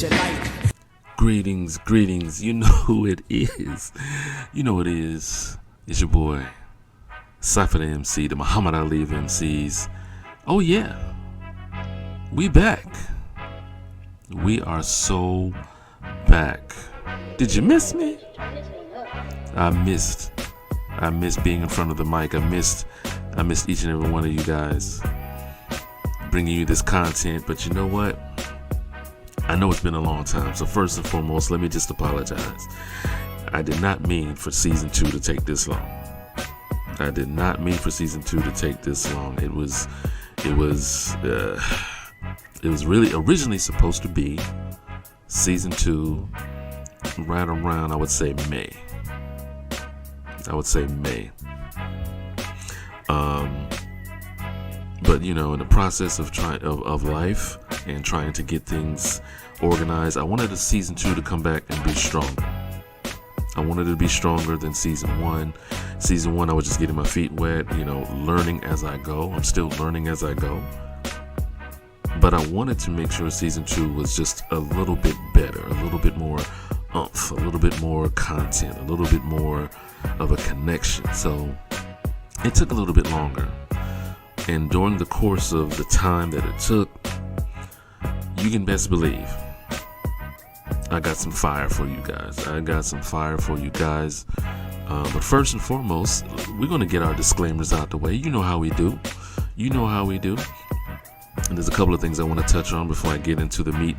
your life. Greetings. You know who it is. It's your boy, Cypher Da MC, the Muhammad Ali of MCs. Oh yeah, we back. We are so back. Did you miss me? I missed being in front of the mic. I missed each and every one of you guys bringing you this content. But you know what? I know it's been a long time. So first and foremost, let me just apologize. I did not mean for season 2 to take this long. It was really originally supposed to be season 2 right around, I would say May. But in the process of life and trying to get things organized, I wanted the season 2 to come back and be stronger. I wanted it to be stronger than season 1. Season 1, I was just getting my feet wet, learning as I go. I'm still learning as I go. But I wanted to make sure season 2 was just a little bit better, a little bit more oomph, a little bit more content, a little bit more of a connection. So it took a little bit longer. And during the course of the time that it took, you can best believe I got some fire for you guys. But first and foremost, we're going to get our disclaimers out the way. You know how we do. And there's a couple of things I want to touch on before I get into the meat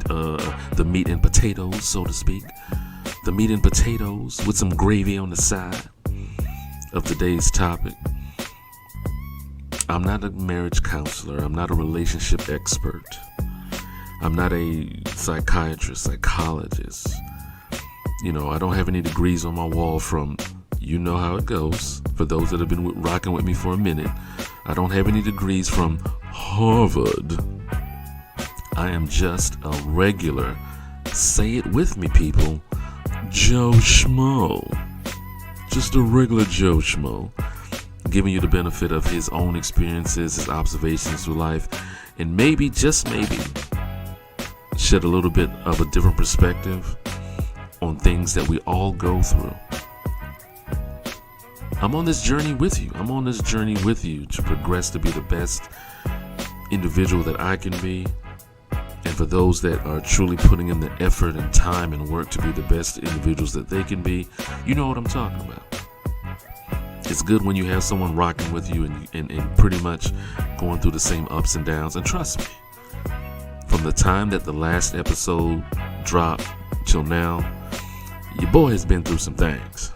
and potatoes, so to speak. The meat and potatoes with some gravy on the side of today's topic. I'm not a marriage counselor. I'm not a relationship expert. I'm not a psychologist. I don't have any degrees on my wall from, you know how it goes. For those that have been rocking with me for a minute, I don't have any degrees from Harvard. I am just a regular, say it with me, people, Joe Schmo. Just a regular Joe Schmo, giving you the benefit of his own experiences, his observations through life, and maybe, just maybe, shed a little bit of a different perspective on things that we all go through. I'm on this journey with you to progress to be the best individual that I can be. And for those that are truly putting in the effort and time and work to be the best individuals that they can be, you know what I'm talking about. It's good when you have someone rocking with you and pretty much going through the same ups and downs. And trust me, from the time that the last episode dropped till now, your boy has been through some things.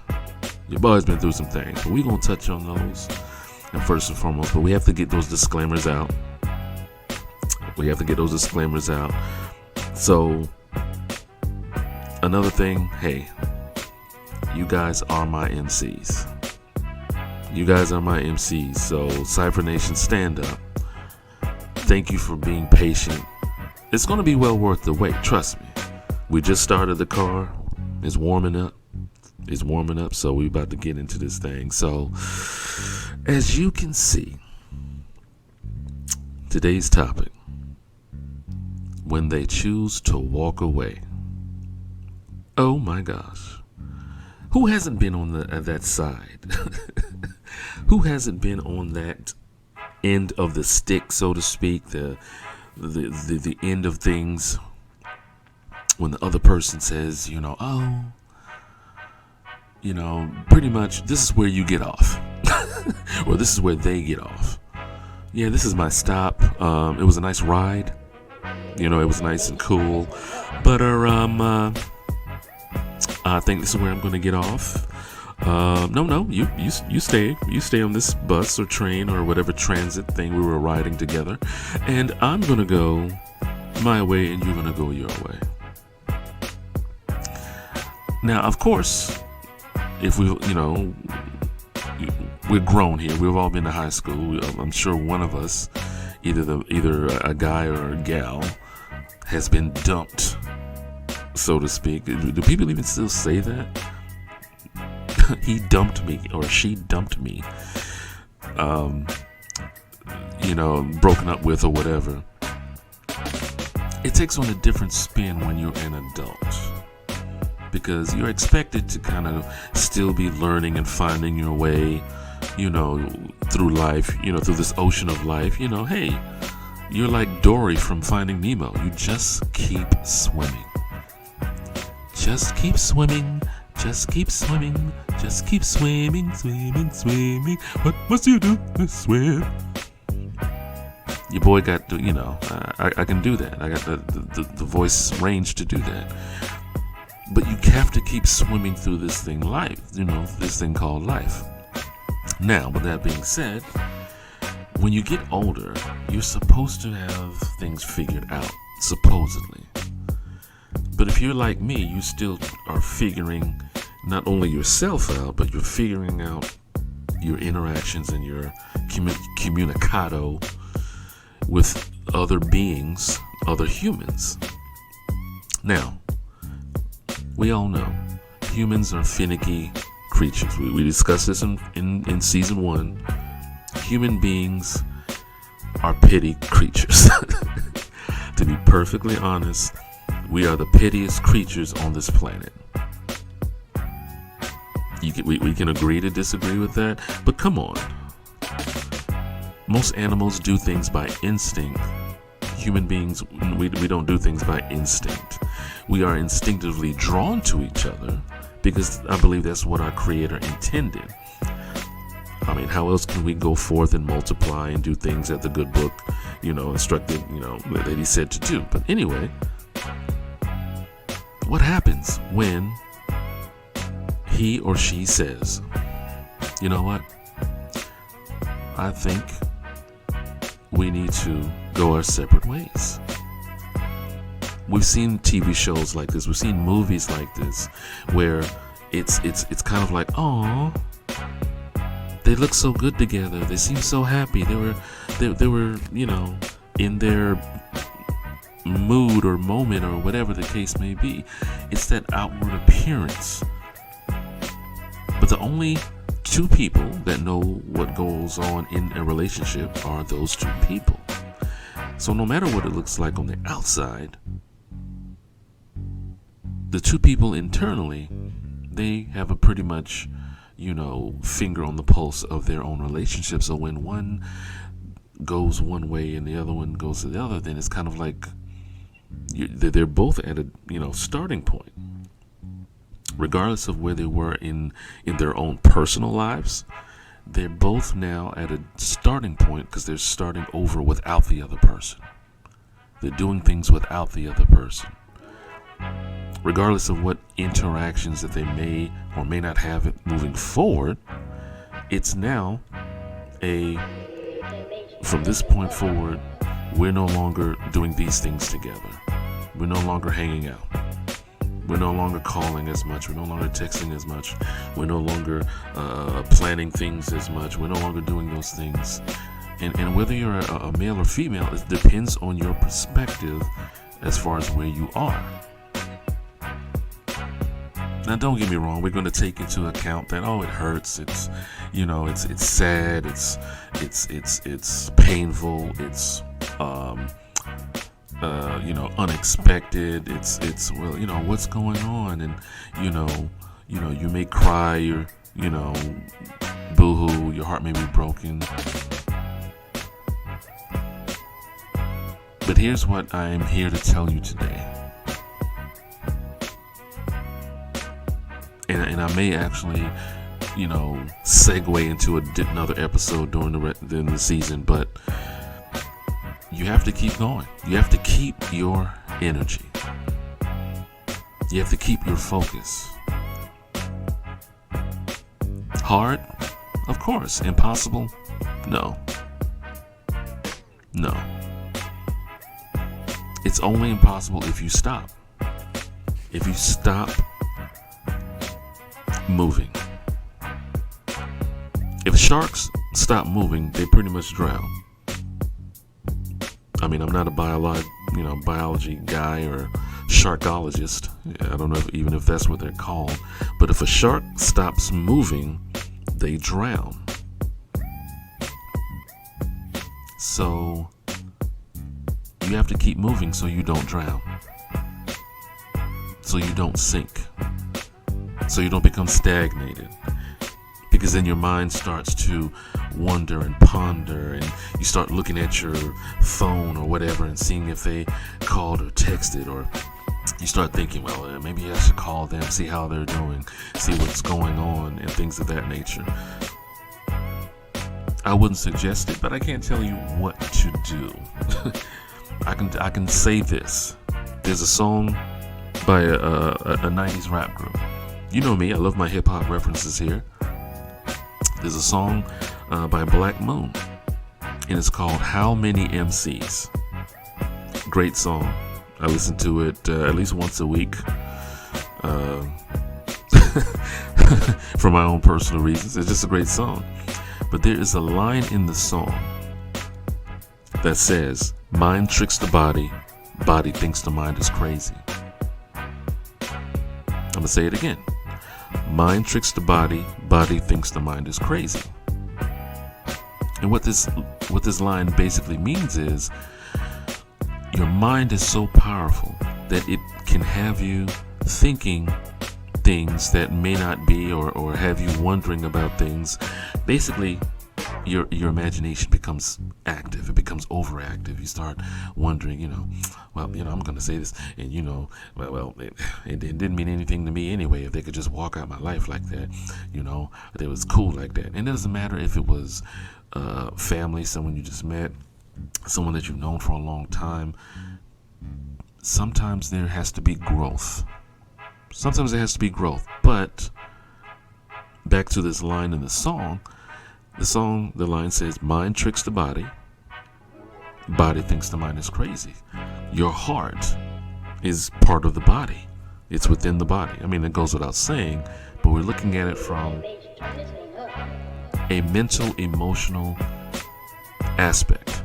But we're going to touch on those. And first and foremost, but we have to get those disclaimers out. So, another thing, hey, you guys are my MCs. So, CypherNation, stand up. Thank you for being patient. It's going to be well worth the wait, trust me. We just started the car. It's warming up, so we're about to get into this thing. So, as you can see, today's topic, when they choose to walk away. Oh my gosh. Who hasn't been on that side? Who hasn't been on that end of the stick, so to speak, the end of things, when the other person says, pretty much this is where you get off. Or this is where they get off. Yeah, this is my stop. It was a nice ride. It was nice and cool. But I think this is where I'm going to get off. No, you stay on this bus or train or whatever transit thing we were riding together. And I'm going to go my way and you're going to go your way. Now, of course, if we're grown here. We've all been to high school. I'm sure one of us, either a guy or a gal, has been dumped, so to speak. Do people even still say that? He dumped me or she dumped me. Broken up with or whatever. it takes on a different spin when you're an adult, because you're expected to kind of still be learning and finding your way, through life, through this ocean of life. Hey, you're like Dory from Finding Nemo. You just keep swimming. Just keep swimming. Just keep swimming. Just keep swimming, swimming, swimming. What must you do to swim? Your boy got, I can do that. I got the voice range to do that. But you have to keep swimming through this thing, life. This thing called life. Now, with that being said, when you get older, you're supposed to have things figured out, supposedly. But if you're like me, you still are figuring not only yourself out, but you're figuring out your interactions and your communicado with other beings, other humans. Now, we all know humans are finicky creatures. We discussed this in season 1. Human beings are petty creatures. To be perfectly honest, we are the pettiest creatures on this planet. We can agree to disagree with that, but come on. Most animals do things by instinct. Human beings, we don't do things by instinct. We are instinctively drawn to each other because I believe that's what our Creator intended. I mean, how else can we go forth and multiply and do things that the good book, instructed, that he said to do? But anyway, what happens when he or she says, you know what? I think we need to go our separate ways. We've seen TV shows like this. We've seen movies like this where it's kind of like, oh, they look so good together. They seem so happy. They were, in their mood or moment or whatever the case may be. It's that outward appearance. But the only two people that know what goes on in a relationship are those two people. So no matter what it looks like on the outside, the two people internally, they have a pretty much, finger on the pulse of their own relationship. So when one goes one way and the other one goes to the other, then it's kind of like they're both at a, starting point. Regardless of where they were in their own personal lives, they're both now at a starting point because they're starting over without the other person. They're doing things without the other person. Regardless of what interactions that they may or may not have moving forward, it's now from this point forward, we're no longer doing these things together. We're no longer hanging out. We're no longer calling as much. We're no longer texting as much. We're no longer planning things as much. We're no longer doing those things. And whether you're a male or female, it depends on your perspective as far as where you are. Now, don't get me wrong. We're going to take into account that it hurts. It's, it's sad. It's painful. It's unexpected. It's well, what's going on, and you may cry, or boo-hoo, your heart may be broken. But here's what I am here to tell you today. And I may actually, segue into another episode during the season, but you have to keep going. You have to keep your energy. You have to keep your focus. Hard? Of course. Impossible? No. It's only impossible if you stop. If you stop moving. If sharks stop moving, they pretty much drown. I mean, I'm not a biology guy or sharkologist. I don't know even if that's what they're called. But if a shark stops moving, they drown. So you have to keep moving so you don't drown, so you don't sink, so you don't become stagnated. Because then your mind starts to wonder and ponder, and you start looking at your phone or whatever and seeing if they called or texted, or you start thinking, well, maybe I should call them, see how they're doing, see what's going on, and things of that nature. I wouldn't suggest it, but I can't tell you what to do. I can say this. There's a song by a 90s rap group. You know me, I love my hip-hop references here. There's a song by Black Moon, and it's called How Many MCs. Great song. I listen to it at least once a week for my own personal reasons. It's just a great song. But there is a line in the song that says, mind tricks the body, body thinks the mind is crazy. I'm going to say it again. Mind tricks the body, body thinks the mind is crazy. And what this line basically means is your mind is so powerful that it can have you thinking things that may not be, or have you wondering about things. Basically, your imagination becomes active. It becomes overactive. You start wondering, I'm going to say this, and it didn't mean anything to me anyway. If they could just walk out my life like that, it was cool like that. And it doesn't matter if it was family, someone you just met, someone that you've known for a long time. Sometimes there has to be growth. But back to this line in the song, the line says, mind tricks the body, body thinks the mind is crazy. Your heart is part of the body. It's within the body. I mean, it goes without saying, but we're looking at it from a mental, emotional aspect.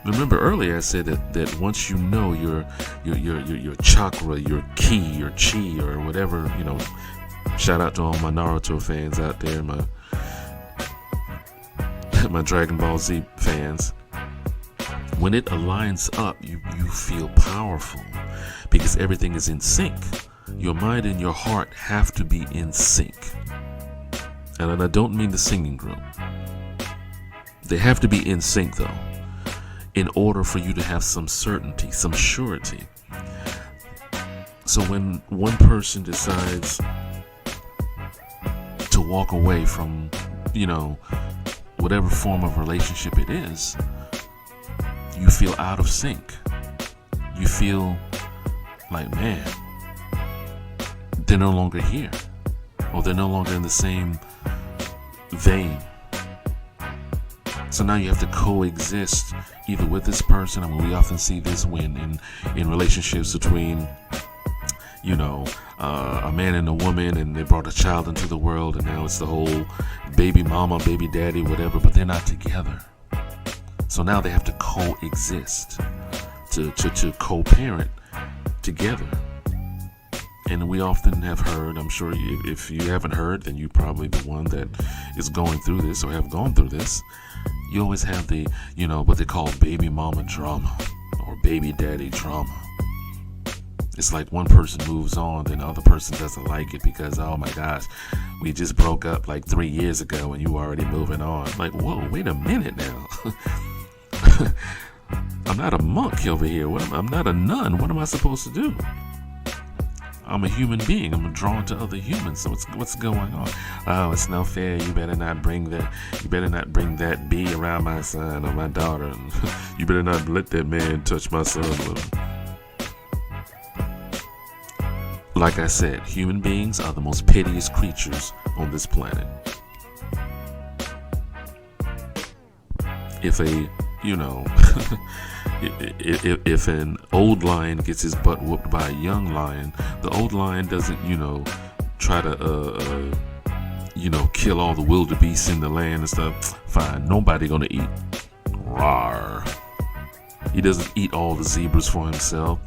Remember earlier I said that once you know your chakra, your ki, your chi, or whatever, shout out to all my Naruto fans out there, my Dragon Ball Z fans. When it aligns up, you feel powerful because everything is in sync. Your mind and your heart have to be in sync. And I don't mean the singing group. They have to be in sync though, in order for you to have some certainty, some surety. So when one person decides to walk away from, whatever form of relationship it is, you feel out of sync. You feel like, man, they're no longer here, or they're no longer in the same vein. So now you have to coexist either with this person. I mean, we often see this when in relationships between, a man and a woman, and they brought a child into the world, and now it's the whole baby mama, baby daddy, whatever, but they're not together. So now they have to coexist, to co-parent together. And we often have heard, I'm sure if you haven't heard, then you're probably the one that is going through this or have gone through this. You always have the, what they call baby mama drama or baby daddy drama. It's like one person moves on, then the other person doesn't like it because, oh my gosh, we just broke up like 3 years ago and you already moving on. Like, whoa, wait a minute now. I'm not a monk over here. I'm not a nun. What am I supposed to do? I'm a human being. I'm drawn to other humans. So what's going on? Oh, it's no fair. You better not bring that bee around my son or my daughter. You better not let that man touch my son. Like I said, human beings are the most piteous creatures on this planet. If if an old lion gets his butt whooped by a young lion, the old lion doesn't, try to, kill all the wildebeests in the land and stuff. Fine, nobody gonna eat. Rawr. He doesn't eat all the zebras for himself.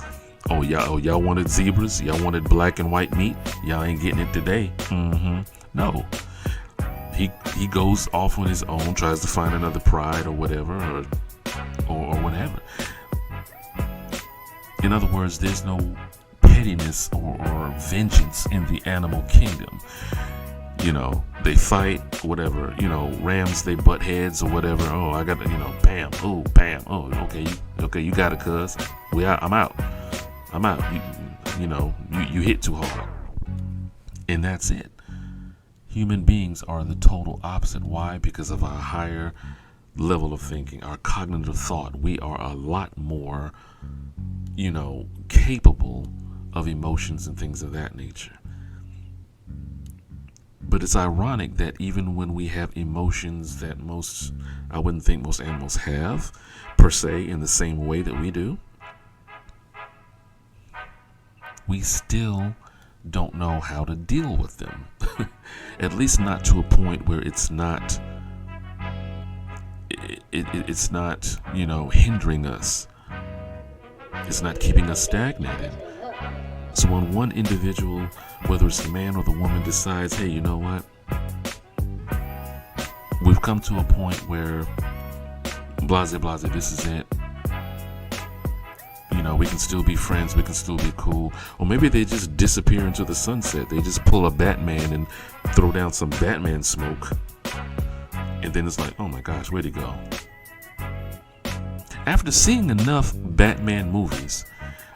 Oh, y'all wanted zebras? Y'all wanted black and white meat? Y'all ain't getting it today. No. He goes off on his own, tries to find another pride or whatever, or In other words, there's no pettiness or vengeance in the animal kingdom. You know, they fight, whatever. You know, rams, they butt heads or whatever. Oh, I got to, bam. Oh, bam. Oh, okay, you got it, cuz. I'm out. You hit too hard. And that's it. Human beings are the total opposite. Why? Because of our higher level of thinking, our cognitive thought. We are a lot more, capable of emotions and things of that nature. But it's ironic that even when we have emotions that I wouldn't think most animals have, per se, in the same way that we do, we still don't know how to deal with them. At least not to a point where it's not hindering us. It's not keeping us stagnated. So when one individual, whether it's the man or the woman, decides, hey, you know what? We've come to a point where blase, this is it. We can still be friends, we can still be cool. Or maybe they just disappear into the sunset. They just pull a Batman and throw down some Batman smoke. And then it's like, oh my gosh, where'd he go? After seeing enough Batman movies,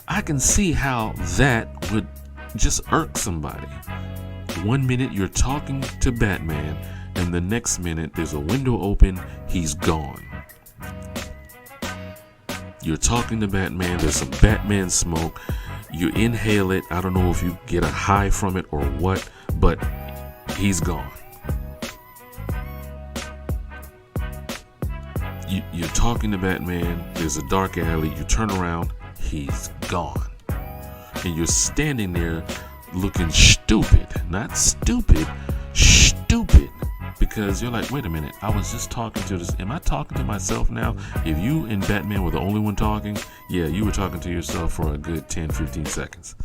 I can see how that would just irk somebody. 1 minute you're talking to Batman, and the next minute there's a window open, he's gone. You're talking to Batman, there's some Batman smoke, you inhale it, I don't know if you get a high from it or what, but he's gone. You're talking to Batman, there's a dark alley, you turn around, he's gone. And you're standing there looking stupid. Not stupid, stupid. Because you're like, wait a minute, I was just talking to this. Am I talking to myself now? If you and Batman were the only one talking, yeah, you were talking to yourself for a good 10, 15 seconds.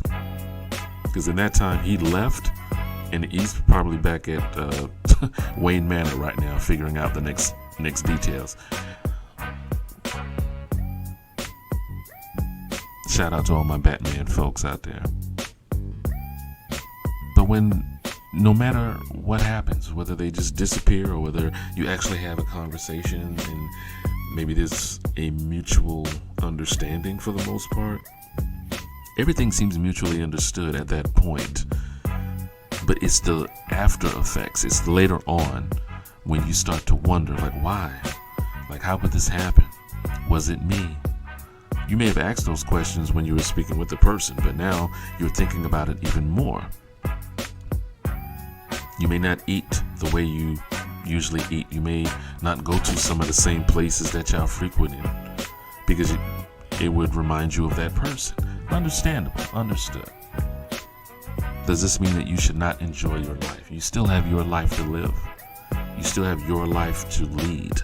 Because in that time, he left, and he's probably back at Wayne Manor right now, figuring out the next details. Shout out to all my Batman folks out there. But no matter what happens, whether they just disappear or whether you actually have a conversation and maybe there's a mutual understanding for the most part, everything seems mutually understood at that point. But it's the after effects. It's later on when you start to wonder, like, why? Like, how could this happen? Was it me? You may have asked those questions when you were speaking with the person, but now you're thinking about it even more. You may not eat the way you usually eat. You may not go to some of the same places that y'all frequent in because it would remind you of that person. Understandable, understood. Does this mean that you should not enjoy your life? You still have your life to live. You still have your life to lead.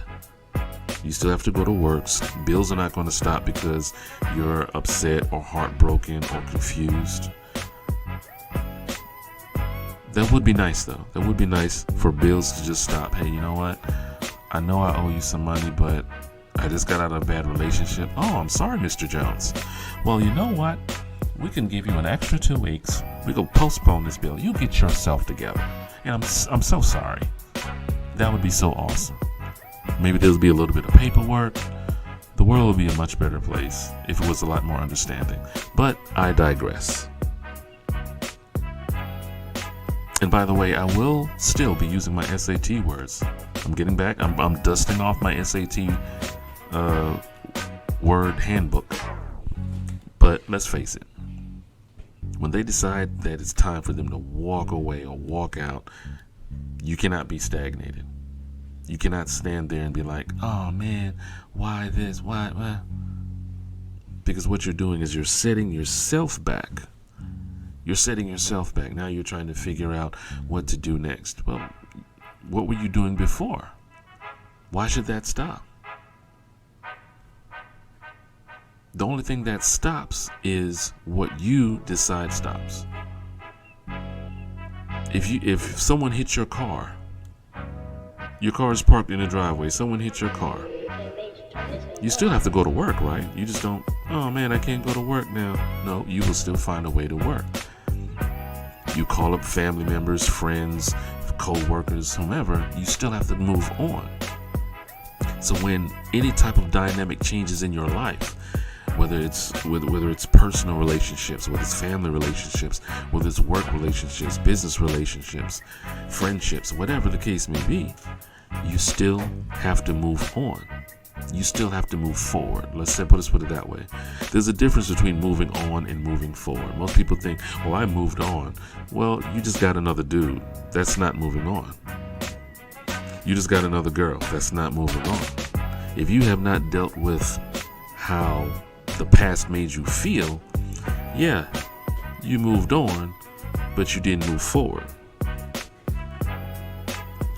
You still have to go to work. Bills are not going to stop because you're upset or heartbroken or confused. That would be nice, though. That would be nice for bills to just stop. Hey, you know what? I know I owe you some money, but I just got out of a bad relationship. Oh, I'm sorry, Mr. Jones. Well, you know what? We can give you an extra 2 weeks. We go postpone this bill. You get yourself together. And I'm so sorry. That would be so awesome. Maybe there'll be a little bit of paperwork. The world would be a much better place if it was a lot more understanding. But I digress. And by the way, I will still be using my SAT words. I'm getting back. I'm dusting off my SAT word handbook. But let's face it. When they decide that it's time for them to walk away or walk out, you cannot be stagnated. You cannot stand there and be like, oh man, why this? Why? Because what you're doing is you're setting yourself back. You're setting yourself back. Now you're trying to figure out what to do next. Well, what were you doing before? Why should that stop? The only thing that stops is what you decide stops. If someone hits your car is parked in the driveway, someone hits your car, you still have to go to work, right? You just don't Oh man, I can't go to work now. No, you will still find a way to work. You call up family members, friends, co-workers, whomever, you still have to move on. So when any type of dynamic changes in your life, whether it's personal relationships, whether it's family relationships, whether it's work relationships, business relationships, friendships, whatever the case may be, you still have to move on. You still have to move forward. Let's put it that way. There's a difference between moving on and moving forward. Most people think, well, I moved on. Well, you just got another dude. That's not moving on. You just got another girl. That's not moving on. If you have not dealt with how the past made you feel, yeah, you moved on, but you didn't move forward.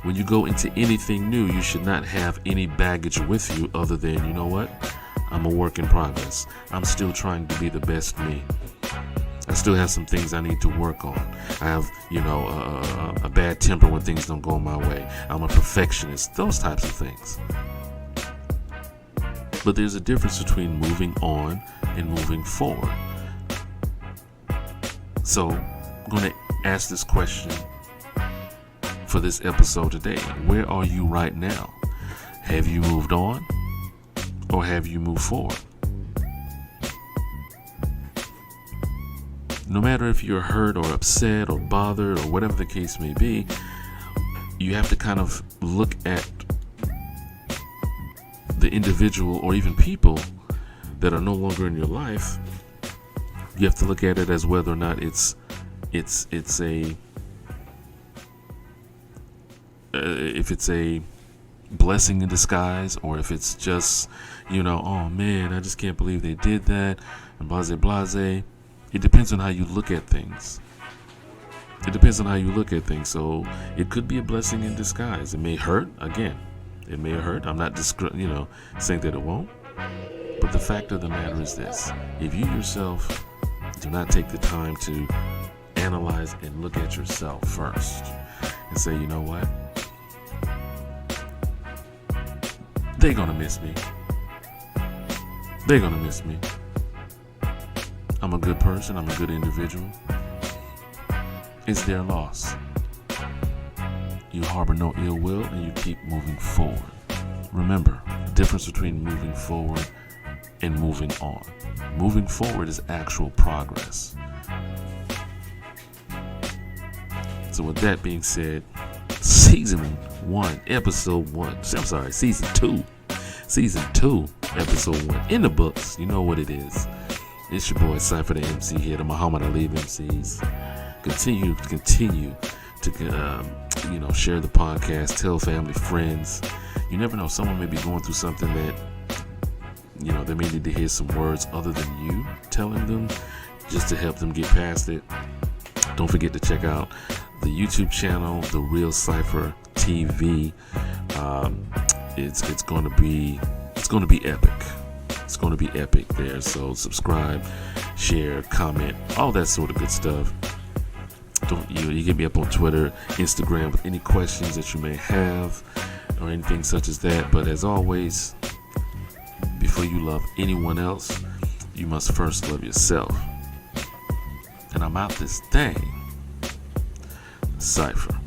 When you go into anything new, you should not have any baggage with you other than, you know what? I'm a work in progress. I'm still trying to be the best me. I still have some things I need to work on. I have, a bad temper when things don't go my way. I'm a perfectionist. Those types of things. But there's a difference between moving on and moving forward. So I'm going to ask this question for this episode today. Where are you right now? Have you moved on or have you moved forward? No matter if you're hurt or upset or bothered or whatever the case may be, you have to kind of look at the individual or even people that are no longer in your life. You have to look at it as whether or not it's a if it's a blessing in disguise, or if it's just, oh man, I just can't believe they did that, and blase blase. It depends on how you look at things. So it could be a blessing in disguise. It may hurt. Again, it may hurt. I'm not saying that it won't. But the fact of the matter is this: if you yourself do not take the time to analyze and look at yourself first and say, you know what? They're gonna miss me. I'm a good person. I'm a good individual. It's their loss. You harbor no ill will and you keep moving forward. Remember, the difference between moving forward and moving on. Moving forward is actual progress. So with that being said, season 2, episode 1 in the books. You know what it is. It's your boy Cypher Da MC here, the Muhammad Ali MCs. Continue to share the podcast, tell family, friends. You never know, someone may be going through something that they may need to hear some words other than you telling them, just to help them get past it. Don't forget to check out the YouTube channel, The Real Cypher TV. It's going to be epic. It's going to be epic there. So subscribe, share, comment, all that sort of good stuff. You get me up on Twitter, Instagram with any questions that you may have or anything such as that. But as always, before you love anyone else, you must first love yourself. And I'm out this thing. Cypher.